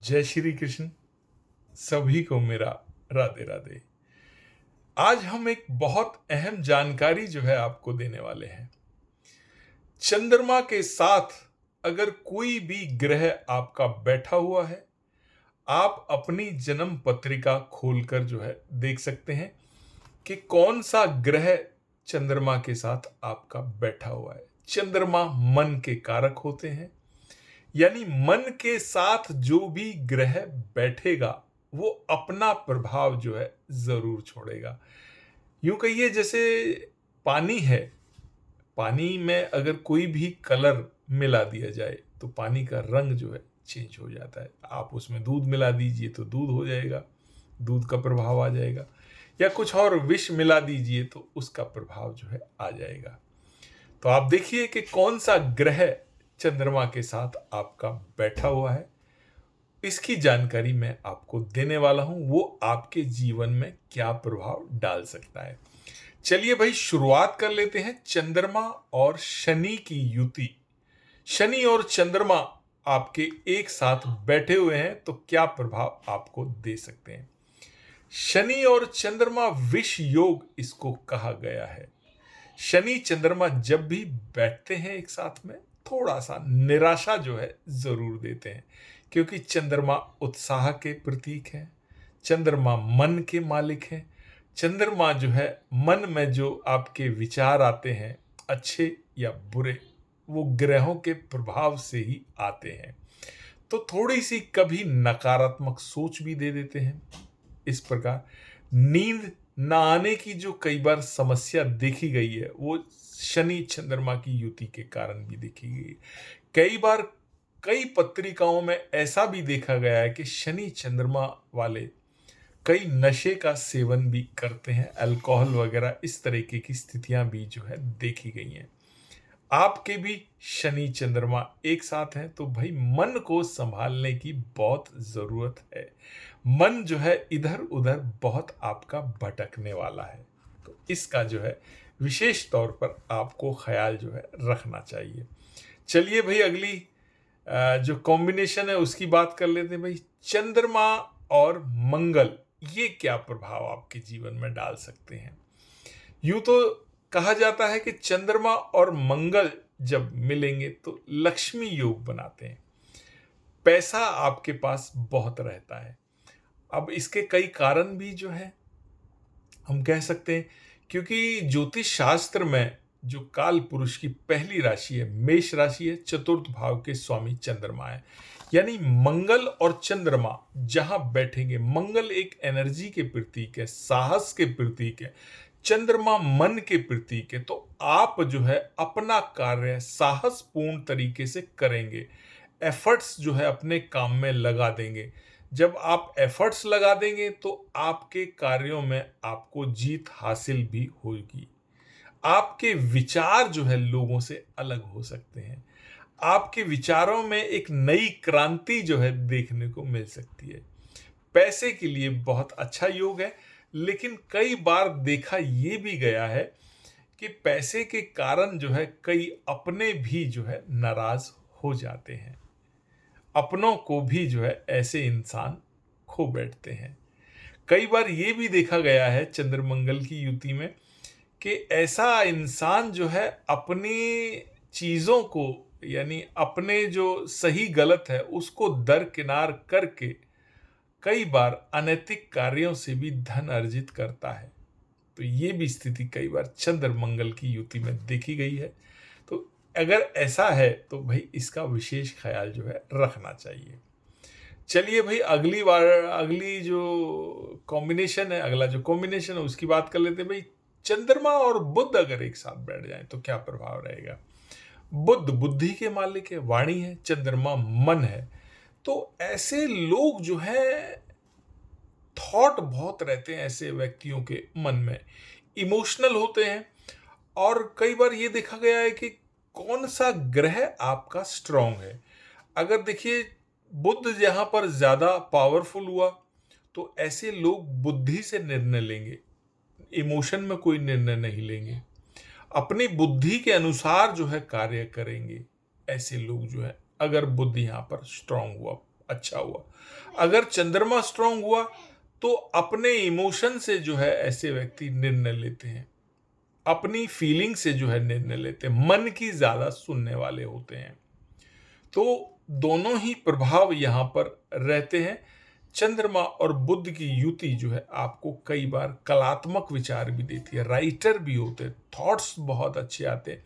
जय श्री कृष्ण। सभी को मेरा राधे राधे। आज हम एक बहुत अहम जानकारी जो है आपको देने वाले हैं। चंद्रमा के साथ अगर कोई भी ग्रह आपका बैठा हुआ है, आप अपनी जन्म पत्रिका खोलकर जो है देख सकते हैं कि कौन सा ग्रह चंद्रमा के साथ आपका बैठा हुआ है। चंद्रमा मन के कारक होते हैं, यानी मन के साथ जो भी ग्रह बैठेगा वो अपना प्रभाव जो है जरूर छोड़ेगा। यूं कहिए जैसे पानी है, पानी में अगर कोई भी कलर मिला दिया जाए तो पानी का रंग जो है चेंज हो जाता है। आप उसमें दूध मिला दीजिए तो दूध हो जाएगा, दूध का प्रभाव आ जाएगा, या कुछ और विष मिला दीजिए तो उसका प्रभाव जो है आ जाएगा। तो आप देखिए कि कौन सा ग्रह चंद्रमा के साथ आपका बैठा हुआ है। इसकी जानकारी मैं आपको देने वाला हूं, वो आपके जीवन में क्या प्रभाव डाल सकता है। चलिए भाई, शुरुआत कर लेते हैं चंद्रमा और शनि की युति। शनि और चंद्रमा आपके एक साथ बैठे हुए हैं तो क्या प्रभाव आपको दे सकते हैं। शनि और चंद्रमा विष योग इसको कहा गया है। शनि चंद्रमा जब भी बैठते हैं एक साथ में, थोड़ा सा निराशा जो है जरूर देते हैं, क्योंकि चंद्रमा उत्साह के प्रतीक है, चंद्रमा मन के मालिक है। चंद्रमा जो है मन में जो आपके विचार आते हैं, अच्छे या बुरे, वो ग्रहों के प्रभाव से ही आते हैं। तो थोड़ी सी कभी नकारात्मक सोच भी दे देते हैं। इस प्रकार नींद ना आने की जो कई बार समस्या देखी गई है, वो शनि चंद्रमा की युति के कारण भी देखी गई है। कई बार कई पत्रिकाओं में ऐसा भी देखा गया है कि शनि चंद्रमा वाले कई नशे का सेवन भी करते हैं, अल्कोहल वगैरह, इस तरीके की स्थितियां भी जो है देखी गई हैं। आपके भी शनि चंद्रमा एक साथ हैं तो भाई मन को संभालने की बहुत जरूरत है। मन जो है इधर उधर बहुत आपका भटकने वाला है, तो इसका जो है विशेष तौर पर आपको ख्याल जो है रखना चाहिए। चलिए भाई, अगली जो कॉम्बिनेशन है उसकी बात कर लेते हैं। भाई, चंद्रमा और मंगल, ये क्या प्रभाव आपके जीवन में डाल सकते हैं। यूं तो कहा जाता है कि चंद्रमा और मंगल जब मिलेंगे तो लक्ष्मी योग बनाते हैं, पैसा आपके पास बहुत रहता है। अब इसके कई कारण भी जो है हम कह सकते हैं, क्योंकि ज्योतिष शास्त्र में जो काल पुरुष की पहली राशि है मेष राशि है, चतुर्थ भाव के स्वामी चंद्रमा है। यानी मंगल और चंद्रमा जहां बैठेंगे, मंगल एक एनर्जी के प्रतीक है, साहस के प्रतीक है, चंद्रमा मन के प्रतीक है। तो आप जो है अपना कार्य साहसपूर्ण तरीके से करेंगे, एफर्ट्स जो है अपने काम में लगा देंगे। जब आप एफर्ट्स लगा देंगे तो आपके कार्यों में आपको जीत हासिल भी होगी। आपके विचार जो है लोगों से अलग हो सकते हैं, आपके विचारों में एक नई क्रांति जो है देखने को मिल सकती है। पैसे के लिए बहुत अच्छा योग है, लेकिन कई बार देखा ये भी गया है कि पैसे के कारण जो है कई अपने भी जो है नाराज हो जाते हैं। अपनों को भी जो है ऐसे इंसान खो बैठते हैं। कई बार ये भी देखा गया है चंद्रमंगल की युति में कि ऐसा इंसान जो है अपनी चीजों को, यानी अपने जो सही गलत है उसको दरकिनार करके कई बार अनैतिक कार्यों से भी धन अर्जित करता है। तो ये भी स्थिति कई बार चंद्र मंगल की युति में देखी गई है। तो अगर ऐसा है तो भाई इसका विशेष ख्याल जो है रखना चाहिए। चलिए भाई, अगली जो कॉम्बिनेशन है, अगला जो कॉम्बिनेशन है उसकी बात कर लेते हैं। भाई, चंद्रमा और बुध अगर एक साथ बैठ जाएं तो क्या प्रभाव रहेगा। बुध बुद्धि के मालिक है, वाणी है, चंद्रमा मन है। तो ऐसे लोग जो है, थॉट बहुत रहते हैं ऐसे व्यक्तियों के मन में, इमोशनल होते हैं। और कई बार ये देखा गया है कि कौन सा ग्रह आपका स्ट्रांग है। अगर देखिए बुध जहां पर ज्यादा पावरफुल हुआ तो ऐसे लोग बुद्धि से निर्णय लेंगे, इमोशन में कोई निर्णय नहीं लेंगे, अपनी बुद्धि के अनुसार जो है कार्य करेंगे। ऐसे लोग जो है, अगर बुद्धि यहां पर स्ट्रांग हुआ अच्छा हुआ। अगर चंद्रमा स्ट्रांग हुआ तो अपने इमोशन से जो है ऐसे व्यक्ति निर्णय लेते हैं, अपनी फीलिंग से जो है निर्णय लेते हैं, मन की ज्यादा सुनने वाले होते हैं। तो दोनों ही प्रभाव यहां पर रहते हैं। चंद्रमा और बुध की युति जो है आपको कई बार कलात्मक विचार भी देती है, राइटर भी होते हैं, थॉट्स बहुत अच्छे आते हैं।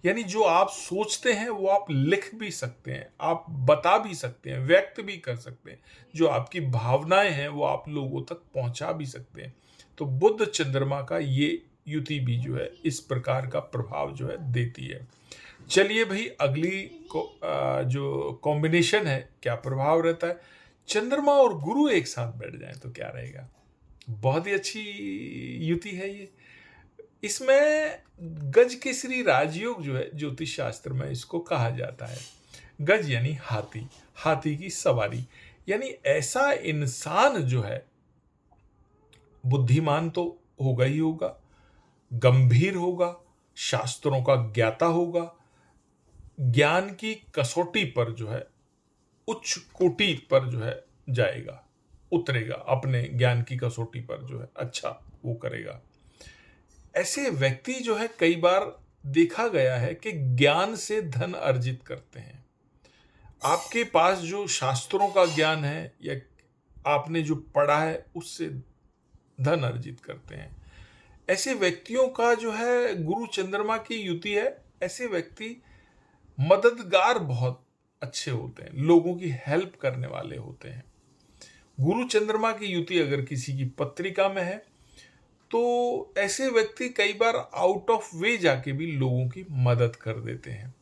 यानी जो आप सोचते हैं वो आप लिख भी सकते हैं, आप बता भी सकते हैं, व्यक्त भी कर सकते हैं। जो आपकी भावनाएं हैं वो आप लोगों तक पहुंचा भी सकते हैं। तो बुध चंद्रमा का ये युति भी जो है इस प्रकार का प्रभाव जो है देती है। चलिए भाई, अगली जो कॉम्बिनेशन है, क्या प्रभाव रहता है। चंद्रमा और गुरु एक साथ बैठ जाएं तो क्या रहेगा। बहुत ही अच्छी युति है ये। इसमें गज केसरी राजयोग जो है ज्योतिष शास्त्र में इसको कहा जाता है। गज यानी हाथी, हाथी की सवारी, यानी ऐसा इंसान जो है बुद्धिमान तो होगा ही होगा, गंभीर होगा, शास्त्रों का ज्ञाता होगा, ज्ञान की कसौटी पर जो है उच्च कोटि पर जो है जाएगा, उतरेगा, अपने ज्ञान की कसौटी पर जो है अच्छा वो करेगा। ऐसे व्यक्ति जो है कई बार देखा गया है कि ज्ञान से धन अर्जित करते हैं। आपके पास जो शास्त्रों का ज्ञान है या आपने जो पढ़ा है उससे धन अर्जित करते हैं। ऐसे व्यक्तियों का जो है गुरु चंद्रमा की युति है। ऐसे व्यक्ति मददगार बहुत अच्छे होते हैं, लोगों की हेल्प करने वाले होते हैं। गुरु चंद्रमा की युति अगर किसी की पत्रिका में है तो ऐसे व्यक्ति कई बार आउट ऑफ वे जाके भी लोगों की मदद कर देते हैं।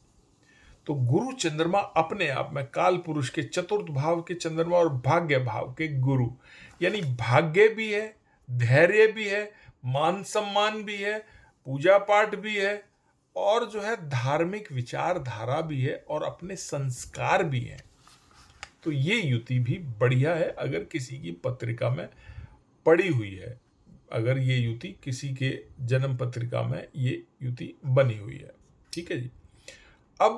तो गुरु चंद्रमा अपने आप में काल पुरुष के चतुर्थ भाव के चंद्रमा और भाग्य भाव के गुरु, यानी भाग्य भी है, धैर्य भी है, मान सम्मान भी है, पूजा पाठ भी है, और जो है धार्मिक विचारधारा भी है, और अपने संस्कार भी है। तो ये युति भी बढ़िया है अगर किसी की पत्रिका में पड़ी हुई है, अगर ये युति किसी के जन्म पत्रिका में ये युति बनी हुई है। ठीक है जी। अब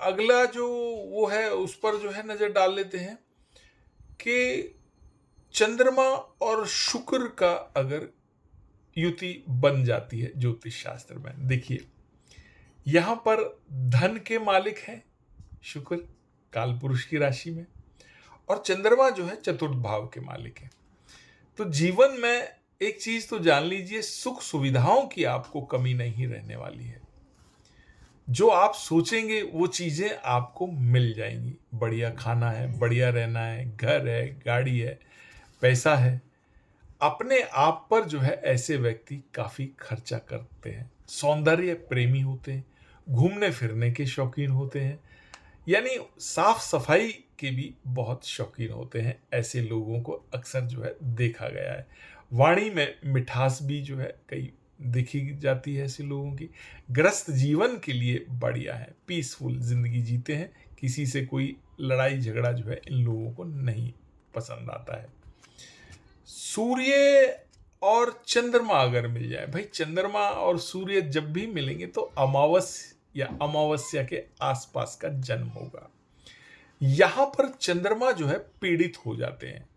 अगला जो वो है उस पर जो है नजर डाल लेते हैं कि चंद्रमा और शुक्र का अगर युति बन जाती है ज्योतिष शास्त्र में। देखिए, यहां पर धन के मालिक हैं शुक्र कालपुरुष की राशि में, और चंद्रमा जो है चतुर्थ भाव के मालिक है। तो जीवन में एक चीज तो जान लीजिए, सुख सुविधाओं की आपको कमी नहीं रहने वाली है। जो आप सोचेंगे वो चीजें आपको मिल जाएंगी। बढ़िया खाना है, बढ़िया रहना है, घर है, गाड़ी है, पैसा है। अपने आप पर जो है ऐसे व्यक्ति काफी खर्चा करते हैं, सौंदर्य प्रेमी होते हैं, घूमने फिरने के शौकीन होते हैं, यानी साफ सफाई के भी बहुत शौकीन होते हैं। ऐसे लोगों को अक्सर जो है देखा गया है। वाणी में मिठास भी जो है कई देखी जाती है ऐसे लोगों की। ग्रस्त जीवन के लिए बढ़िया है, पीसफुल जिंदगी जीते हैं, किसी से कोई लड़ाई झगड़ा जो है इन लोगों को नहीं पसंद आता है। सूर्य और चंद्रमा अगर मिल जाए, भाई चंद्रमा और सूर्य जब भी मिलेंगे तो अमावस्या के आसपास का जन्म होगा। यहां पर चंद्रमा जो है पीड़ित हो जाते हैं।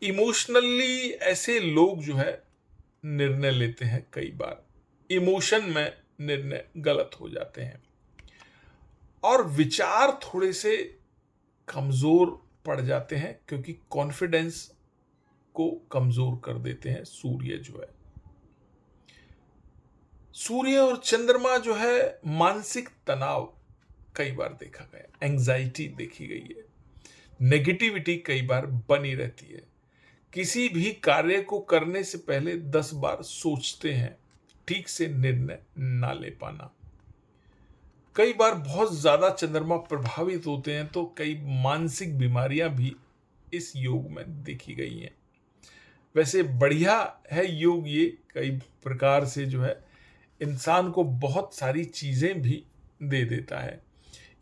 इमोशनली ऐसे लोग जो है निर्णय लेते हैं, कई बार इमोशन में निर्णय गलत हो जाते हैं, और विचार थोड़े से कमजोर पड़ जाते हैं, क्योंकि कॉन्फिडेंस को कमजोर कर देते हैं सूर्य जो है। सूर्य और चंद्रमा जो है मानसिक तनाव कई बार देखा गया, एंजाइटी देखी गई है, नेगेटिविटी कई बार बनी रहती है। किसी भी कार्य को करने से पहले 10 बार सोचते हैं, ठीक से निर्णय ना ले पाना। कई बार बहुत ज्यादा चंद्रमा प्रभावित होते हैं तो कई मानसिक बीमारियां भी इस योग में देखी गई हैं। वैसे बढ़िया है योग, ये कई प्रकार से जो है इंसान को बहुत सारी चीजें भी दे देता है।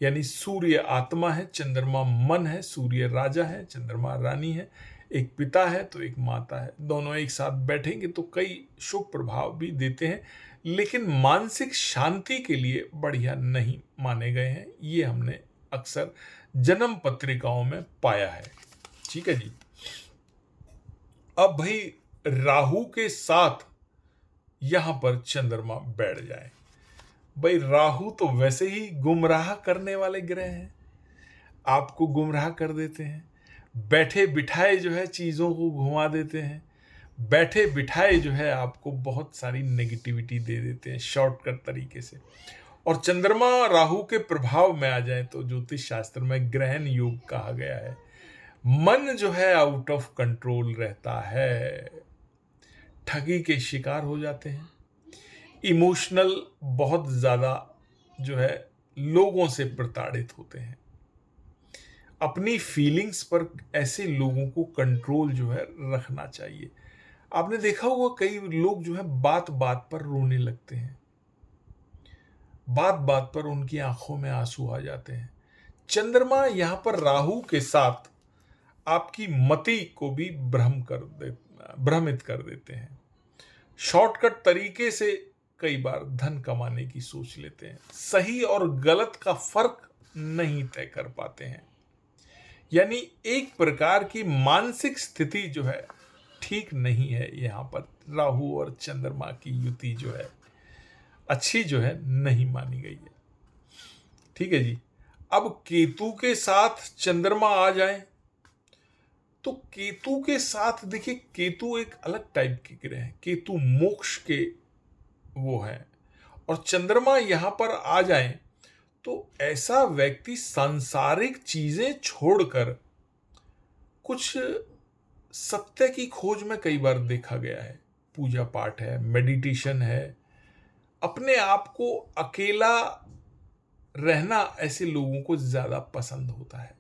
यानी सूर्य आत्मा है, चंद्रमा मन है, सूर्य राजा है, चंद्रमा रानी है, एक पिता है तो एक माता है, दोनों एक साथ बैठेंगे तो कई शुभ प्रभाव भी देते हैं, लेकिन मानसिक शांति के लिए बढ़िया नहीं माने गए हैं। ये हमने अक्सर जन्म पत्रिकाओं में पाया है। ठीक है जी। अब भाई राहु के साथ यहां पर चंद्रमा बैठ जाए, भाई राहु तो वैसे ही गुमराह करने वाले ग्रह हैं, आपको गुमराह कर देते हैं, बैठे बिठाए जो है चीज़ों को घुमा देते हैं, बैठे बिठाए जो है आपको बहुत सारी नेगेटिविटी दे देते हैं शॉर्टकट तरीके से। और चंद्रमा राहु के प्रभाव में आ जाए तो ज्योतिष शास्त्र में ग्रहण योग कहा गया है। मन जो है आउट ऑफ कंट्रोल रहता है, ठगी के शिकार हो जाते हैं, इमोशनल बहुत ज़्यादा जो है लोगों से प्रताड़ित होते हैं। अपनी फीलिंग्स पर ऐसे लोगों को कंट्रोल जो है रखना चाहिए। आपने देखा होगा कई लोग जो है बात बात पर रोने लगते हैं, बात बात पर उनकी आंखों में आंसू आ जाते हैं। चंद्रमा यहां पर राहु के साथ आपकी मति को भी भ्रमित कर देते हैं, शॉर्टकट तरीके से कई बार धन कमाने की सोच लेते हैं, सही और गलत का फर्क नहीं तय कर पाते हैं। यानी एक प्रकार की मानसिक स्थिति जो है ठीक नहीं है। यहाँ पर राहु और चंद्रमा की युति जो है अच्छी जो है नहीं मानी गई है। ठीक है जी। अब केतु के साथ चंद्रमा आ जाए तो केतु के साथ देखिए, केतु एक अलग टाइप के ग्रह है, केतु मोक्ष के वो है, और चंद्रमा यहां पर आ जाए तो ऐसा व्यक्ति सांसारिक चीजें छोड़कर कुछ सत्य की खोज में कई बार देखा गया है, पूजा पाठ है, मेडिटेशन है, अपने आप को अकेला रहना ऐसे लोगों को ज्यादा पसंद होता है।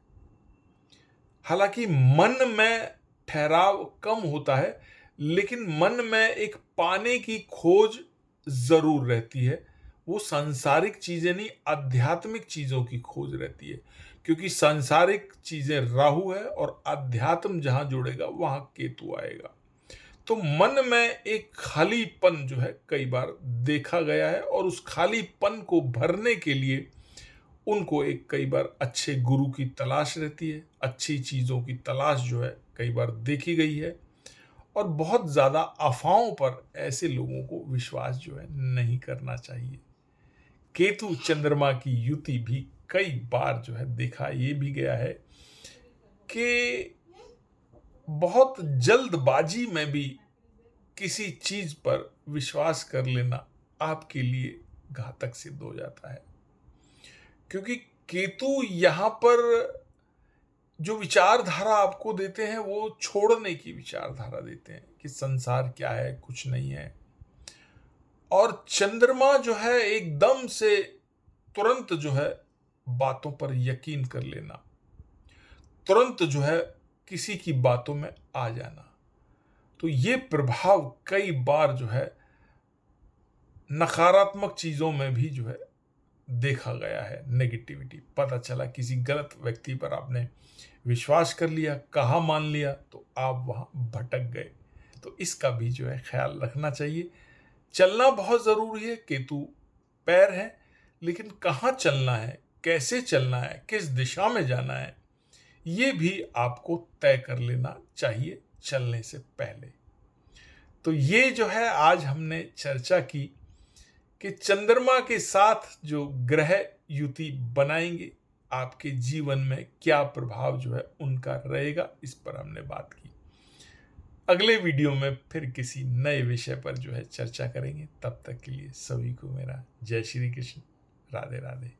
हालांकि मन में ठहराव कम होता है, लेकिन मन में एक पाने की खोज जरूर रहती है। वो सांसारिक चीजें नहीं, आध्यात्मिक चीजों की खोज रहती है, क्योंकि सांसारिक चीजें राहु है और अध्यात्म जहां जुड़ेगा वहां केतु आएगा। तो मन में एक खालीपन जो है कई बार देखा गया है, और उस खालीपन को भरने के लिए उनको एक कई बार अच्छे गुरु की तलाश रहती है, अच्छी चीज़ों की तलाश जो है कई बार देखी गई है। और बहुत ज़्यादा अफवाहों पर ऐसे लोगों को विश्वास जो है नहीं करना चाहिए। केतु चंद्रमा की युति भी कई बार जो है देखा ये भी गया है कि बहुत जल्दबाजी में भी किसी चीज़ पर विश्वास कर लेना आपके लिए घातक सिद्ध हो जाता है, क्योंकि केतु यहां पर जो विचारधारा आपको देते हैं वो छोड़ने की विचारधारा देते हैं कि संसार क्या है, कुछ नहीं है। और चंद्रमा जो है एकदम से तुरंत जो है बातों पर यकीन कर लेना, तुरंत जो है किसी की बातों में आ जाना, तो ये प्रभाव कई बार जो है नकारात्मक चीजों में भी जो है देखा गया है। नेगेटिविटी, पता चला किसी गलत व्यक्ति पर आपने विश्वास कर लिया, कहा मान लिया, तो आप वहां भटक गए। तो इसका भी जो है ख्याल रखना चाहिए। चलना बहुत जरूरी है, केतु पैर है, लेकिन कहाँ चलना है, कैसे चलना है, किस दिशा में जाना है, ये भी आपको तय कर लेना चाहिए चलने से पहले। तो ये जो है आज हमने चर्चा की कि चंद्रमा के साथ जो ग्रह युति बनाएंगे आपके जीवन में क्या प्रभाव जो है उनका रहेगा, इस पर हमने बात की। अगले वीडियो में फिर किसी नए विषय पर जो है चर्चा करेंगे। तब तक के लिए सभी को मेरा जय श्री कृष्ण, राधे राधे।